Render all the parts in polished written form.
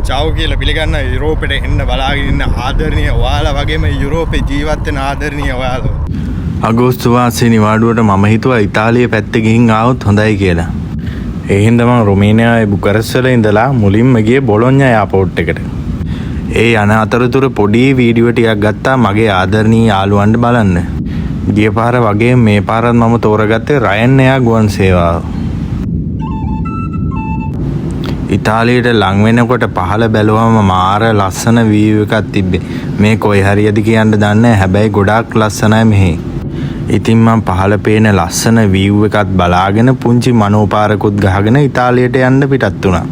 චාව් කියලා පිළිගන්න යුරෝපෙට එන්න බලාගෙන ඉන්න ආදරණීය ඔයාලා වගේම යුරෝපේ ජීවත් වෙන ආදරණීය ඔයාලා. අගෝස්තු මාසේ නිවාඩුවට මම හිතුවා ඉතාලිය පැත්තේ ගිහින් ආවොත් හොඳයි කියලා. ඒ හින්දා මම රුමේනියාවේ බුකරෙස්ට් වල ඉඳලා මුලින්ම ගියේ බොලොඤ්ඤා එයාපෝට් එකට. ඒ යන අතරතුර පොඩි වීඩියෝ ටිකක් ගත්තා මගේ ආදරණීය යාළුවන්ට බලන්න. ගිය පාර වගේ මේ පාරත් මම තෝරගත්තේ රයන් එයා ගුවන් සේවාව. ඉතාලියට ලං වෙනකොට පහළ බැලුවම මාර ලස්සන වීව් එකක් තිබ්බේ. මේ කොයි හරියද කියන්න දන්නේ නැහැ. හැබැයි ගොඩාක් ලස්සනයි මෙහි. ඉතින් මම පහළ පේන ලස්සන වීව් එකත් බලාගෙන පුංචි මනෝපාරකුත් ගහගෙන ඉතාලියට යන්න පිටත් වුණා.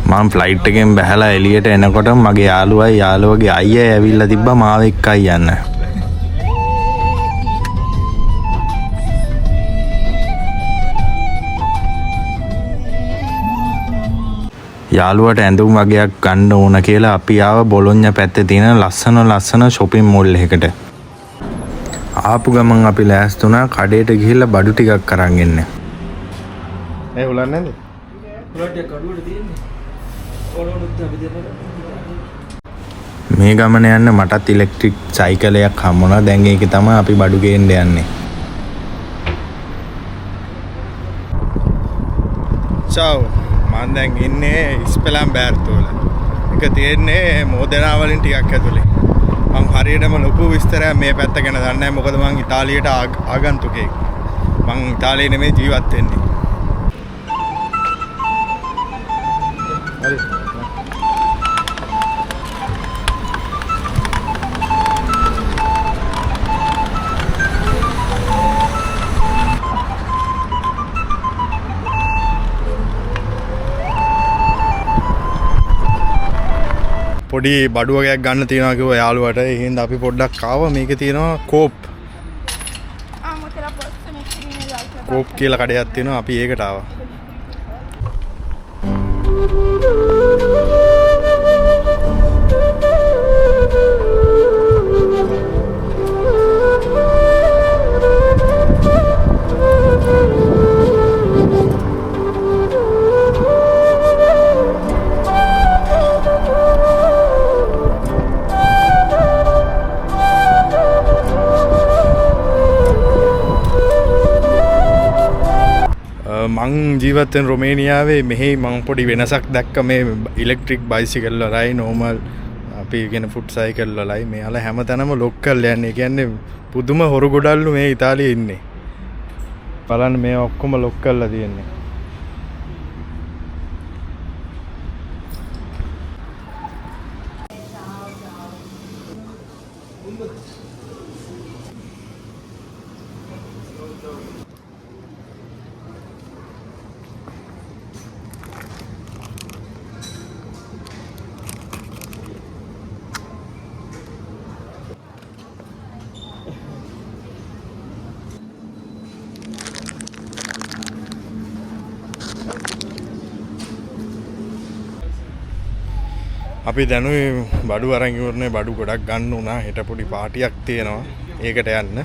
මම ෆ්ලයිට් එකෙන් බැහැලා එළියට එනකොට මගේ යාළුවගේ අයියා ඇවිල්ලා තිබ්බා මාව එක්කයි යන්න. යාළුවට ඇඳුම් වගේක් ගන්න ඕන කියලා අපි ආව බොලොඤ්ඤා පැත්තේ තියෙන ලස්සන shopping mall එකකට. ආපු ගමන් අපි ලෑස්ති වුණා කඩේට ගිහිල්ලා බඩු ටිකක් අරන් එන්න. ඒ උලන්නේ නැද්ද? උලට කඩුවට තියෙන්නේ. ඕනොත් අපි දෙන්න. මේ ගමන යන්න මටත් ඉලෙක්ට්‍රික් සයිකලයක් හම්බුණා. දැන් ඒකේ තමයි අපි බඩු ගේන්න යන්නේ. චාව් මම දැන් ඉන්නේ ඉස්පෙලම් බෑර්තෝල. එක තියෙන්නේ මොදෙනා වලින් ටිකක් ඇතුලේ. මම හරියටම ලොකු විස්තරයක් මේ පැත්ත ගැන දන්නේ නැහැ. මොකද මම ඉතාලියට ආගන්තුකෙක්. මම ඉතාලියේ නෙමෙයි ජීවත් වෙන්නේ. හරි. පොඩි බඩු වගේක් ගන්න තියෙනවා කිව්වා යාළුවට. ඒ හින්දා අපි පොඩ්ඩක් ආවා. මේකේ තියෙනවා කෝප් කියලා කඩයක් තියෙනවා. අපි ඒකට ආවා. මං ජීවත් වෙන රොමේනියාවේ මෙහි මං පොඩි වෙනසක් දැක්ක මේ ඉලෙක්ට්‍රික් බයිසිකල් වලයි නෝමල් අපි කියන ෆුට් සයිකල් වලයි මේවල හැමතැනම ලොක් කරලා යන්නේ. ඒ කියන්නේ පුදුම හොරු ගොඩල්ලු මේ ඉතාලියේ ඉන්නේ. බලන්න මේ ඔක්කොම ලොක් කරලා තියෙන්නේ. අපි දැනුයි බඩු අරන් ඉවරනේ. බඩු ගොඩක් ගන්න උනා. හෙට පොඩි පාටියක් තියෙනවා. ඒකට යන්න.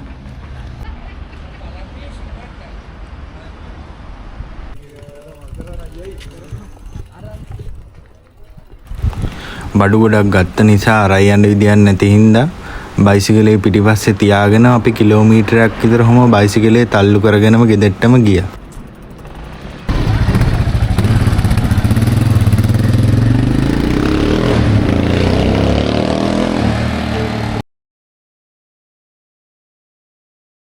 බඩු ගොඩක් ගත්ත නිසා අරයි යන්න විදියක් නැති හින්දා බයිසිකලේ පිටිපස්සේ තියාගෙන අපි කිලෝමීටරයක් විතර හොම බයිසිකලේ තල්ලු කරගෙනම ගෙදරටම ගියා.